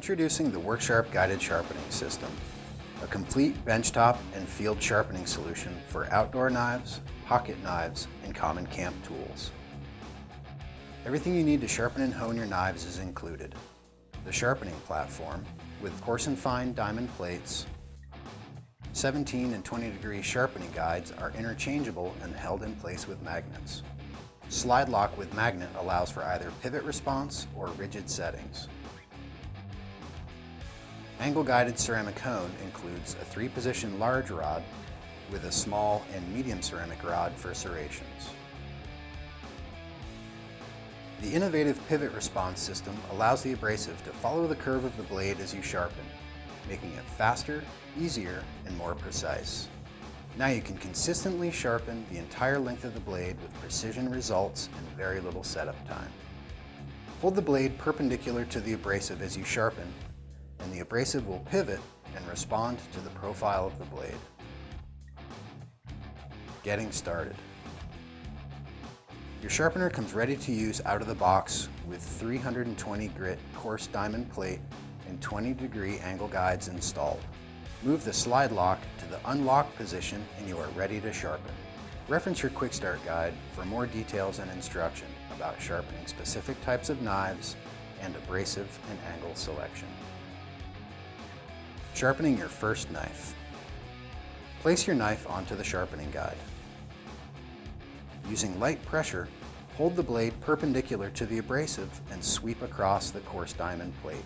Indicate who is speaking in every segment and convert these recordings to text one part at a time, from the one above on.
Speaker 1: Introducing the WorkSharp Guided Sharpening System, a complete benchtop and field sharpening solution for outdoor knives, pocket knives, and common camp tools. Everything you need to sharpen and hone your knives is included. The sharpening platform with coarse and fine diamond plates, 17 and 20 degree sharpening guides are interchangeable and held in place with magnets. Slide lock with magnet allows for either pivot response or rigid settings. Angle-guided ceramic hone includes a 3-position large rod with a small and medium ceramic rod for serrations. The innovative pivot response system allows the abrasive to follow the curve of the blade as you sharpen, making it faster, easier, and more precise. Now you can consistently sharpen the entire length of the blade with precision results and very little setup time. Hold the blade perpendicular to the abrasive as you sharpen, and the abrasive will pivot and respond to the profile of the blade. Getting started. Your sharpener comes ready to use out of the box with 320 grit coarse diamond plate and 20 degree angle guides installed. Move the slide lock to the unlock position and you are ready to sharpen. Reference your quick start guide for more details and instruction about sharpening specific types of knives and abrasive and angle selection. Sharpening your first knife. Place your knife onto the sharpening guide. Using light pressure, hold the blade perpendicular to the abrasive and sweep across the coarse diamond plate.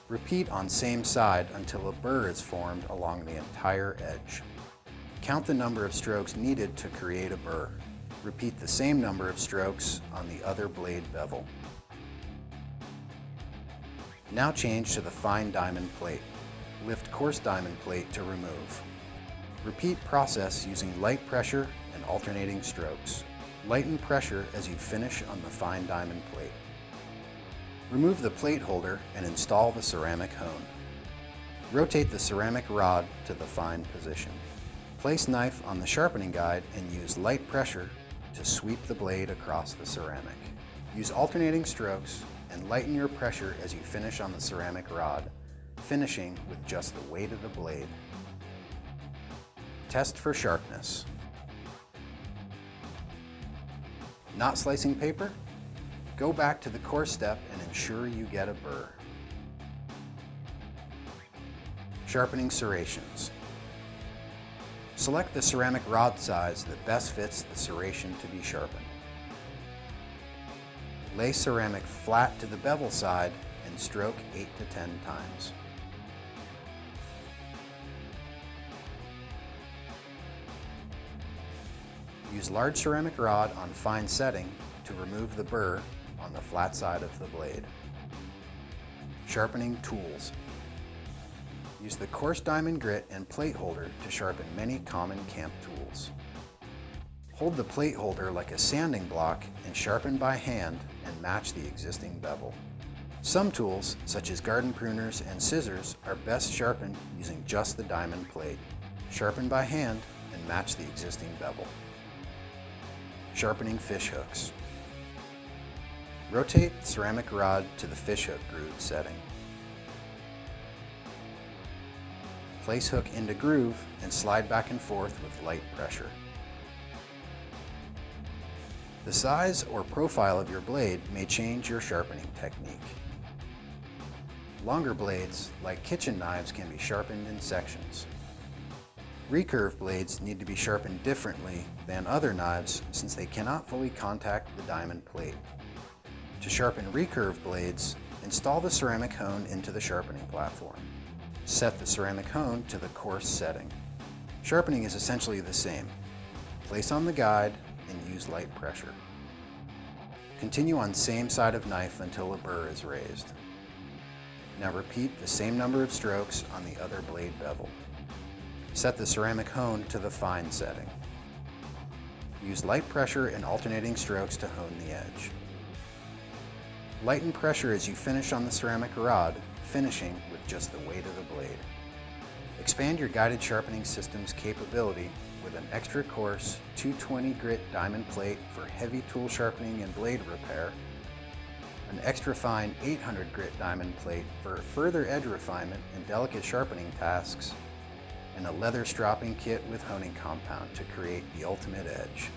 Speaker 1: Repeat on same side until a burr is formed along the entire edge. Count the number of strokes needed to create a burr. Repeat the same number of strokes on the other blade bevel. Now change to the fine diamond plate. Lift coarse diamond plate to remove. Repeat process using light pressure and alternating strokes. Lighten pressure as you finish on the fine diamond plate. Remove the plate holder and install the ceramic hone. Rotate the ceramic rod to the fine position. Place knife on the sharpening guide and use light pressure to sweep the blade across the ceramic. Use alternating strokes and lighten your pressure as you finish on the ceramic rod, finishing with just the weight of the blade. Test for sharpness. Not slicing paper? Go back to the coarse step and ensure you get a burr. Sharpening serrations. Select the ceramic rod size that best fits the serration to be sharpened. Lay ceramic flat to the bevel side and stroke 8 to 10 times. Use large ceramic rod on fine setting to remove the burr on the flat side of the blade. Sharpening tools. Use the coarse diamond grit and plate holder to sharpen many common camp tools. Hold the plate holder like a sanding block and sharpen by hand and match the existing bevel. Some tools, such as garden pruners and scissors, are best sharpened using just the diamond plate. Sharpen by hand and match the existing bevel. Sharpening fish hooks. Rotate the ceramic rod to the fish hook groove setting. Place hook into groove and slide back and forth with light pressure. The size or profile of your blade may change your sharpening technique. Longer blades, like kitchen knives, can be sharpened in sections. Recurve blades need to be sharpened differently than other knives since they cannot fully contact the diamond plate. To sharpen recurve blades, install the ceramic hone into the sharpening platform. Set the ceramic hone to the coarse setting. Sharpening is essentially the same. Place on the guide and use light pressure. Continue on same side of knife until a burr is raised. Now repeat the same number of strokes on the other blade bevel. Set the ceramic hone to the fine setting. Use light pressure and alternating strokes to hone the edge. Lighten pressure as you finish on the ceramic rod, finishing with just the weight of the blade. Expand your guided sharpening system's capability with an extra coarse 220 grit diamond plate for heavy tool sharpening and blade repair, an extra fine 800 grit diamond plate for further edge refinement and delicate sharpening tasks, and a leather stropping kit with honing compound to create the ultimate edge.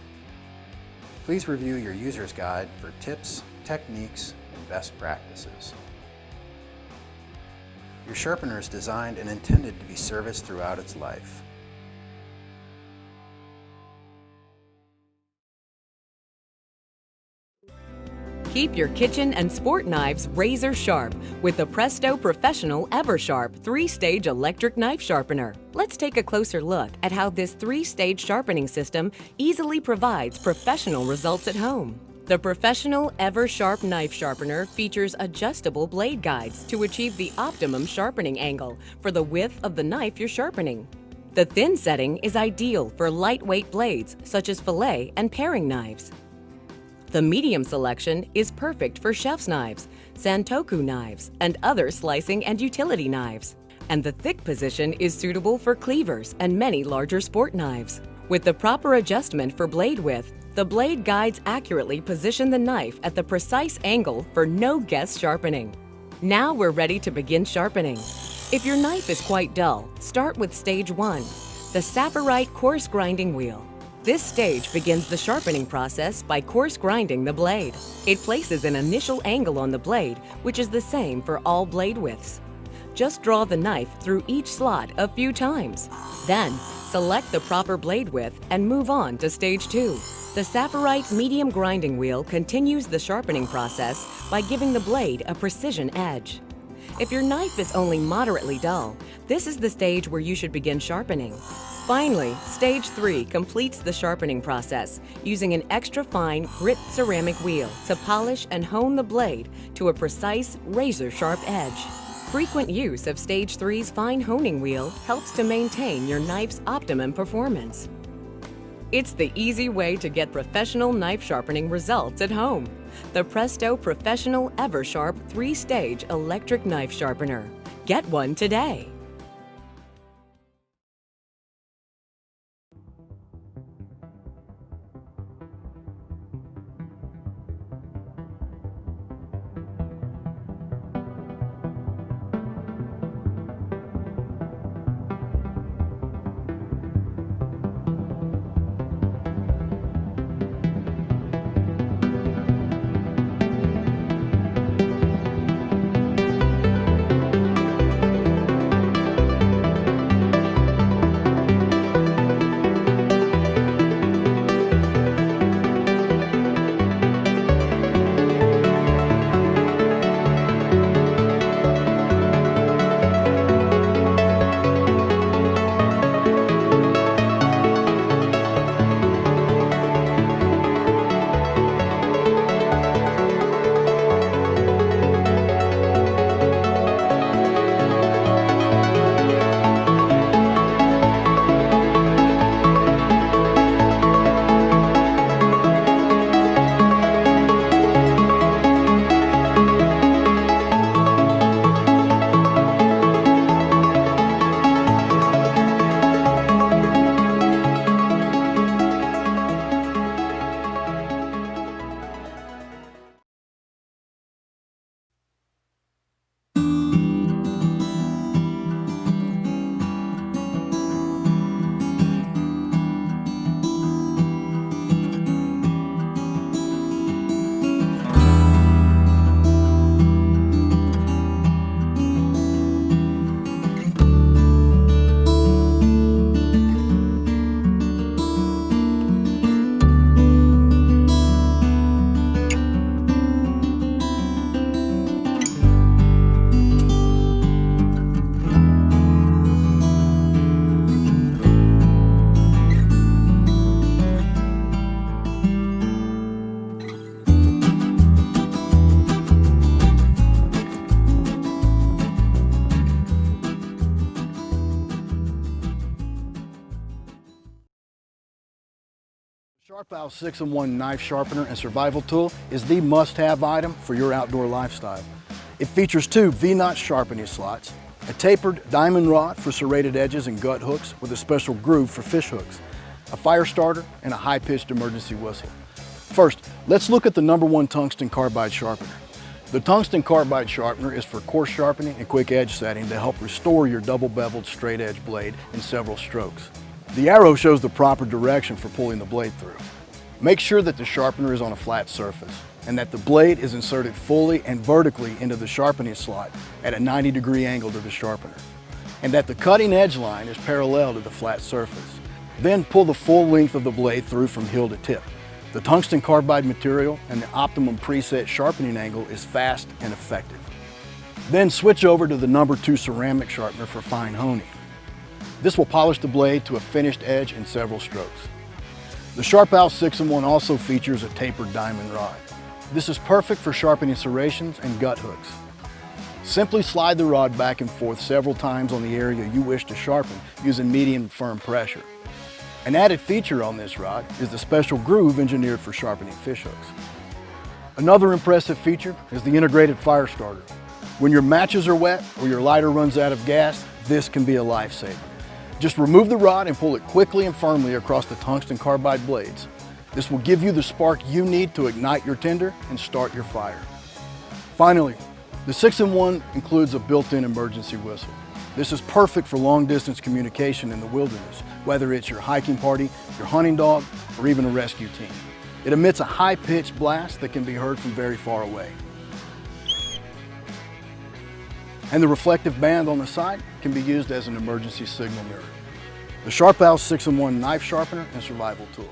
Speaker 1: Please review your user's guide for tips, techniques, and best practices. Your sharpener is designed and intended to be serviced throughout its life.
Speaker 2: Keep your kitchen and sport knives razor sharp with the Presto Professional EverSharp 3-stage electric knife sharpener. Let's take a closer look at how this 3-stage sharpening system easily provides professional results at home. The Professional EverSharp knife sharpener features adjustable blade guides to achieve the optimum sharpening angle for the width of the knife you're sharpening. The thin setting is ideal for lightweight blades such as fillet and paring knives. The medium selection is perfect for chef's knives, santoku knives, and other slicing and utility knives. And the thick position is suitable for cleavers and many larger sport knives. With the proper adjustment for blade width, the blade guides accurately position the knife at the precise angle for no guess sharpening. Now we're ready to begin sharpening. If your knife is quite dull, start with stage 1, the Saphirite coarse grinding wheel. This stage begins the sharpening process by coarse grinding the blade. It places an initial angle on the blade, which is the same for all blade widths. Just draw the knife through each slot a few times. Then, select the proper blade width and move on to stage 2. The Saphirite medium grinding wheel continues the sharpening process by giving the blade a precision edge. If your knife is only moderately dull, this is the stage where you should begin sharpening. Finally, stage 3 completes the sharpening process using an extra fine grit ceramic wheel to polish and hone the blade to a precise razor-sharp edge. Frequent use of stage 3's fine honing wheel helps to maintain your knife's optimum performance. It's the easy way to get professional knife sharpening results at home. The Presto Professional EverSharp 3-stage electric knife sharpener. Get one today.
Speaker 3: SharpOwl 6-in-1 knife sharpener and survival tool is the must-have item for your outdoor lifestyle. It features 2 V-notch sharpening slots, a tapered diamond rod for serrated edges and gut hooks with a special groove for fish hooks, a fire starter, and a high-pitched emergency whistle. First, let's look at the #1 tungsten carbide sharpener. The tungsten carbide sharpener is for coarse sharpening and quick edge setting to help restore your double beveled straight edge blade in several strokes. The arrow shows the proper direction for pulling the blade through. Make sure that the sharpener is on a flat surface and that the blade is inserted fully and vertically into the sharpening slot at a 90-degree angle to the sharpener, and that the cutting edge line is parallel to the flat surface. Then pull the full length of the blade through from heel to tip. The tungsten carbide material and the optimum preset sharpening angle is fast and effective. Then switch over to the number 2 ceramic sharpener for fine honing. This will polish the blade to a finished edge in several strokes. The Sharpout 6-in-1 also features a tapered diamond rod. This is perfect for sharpening serrations and gut hooks. Simply slide the rod back and forth several times on the area you wish to sharpen using medium firm pressure. An added feature on this rod is the special groove engineered for sharpening fish hooks. Another impressive feature is the integrated fire starter. When your matches are wet or your lighter runs out of gas, this can be a lifesaver. Just remove the rod and pull it quickly and firmly across the tungsten carbide blades. This will give you the spark you need to ignite your tinder and start your fire. Finally, the 6-in-1 includes a built-in emergency whistle. This is perfect for long-distance communication in the wilderness, whether it's your hiking party, your hunting dog, or even a rescue team. It emits a high-pitched blast that can be heard from very far away. And the reflective band on the side can be used as an emergency signal mirror. The Sharpout 6-in-1 knife sharpener and survival tool.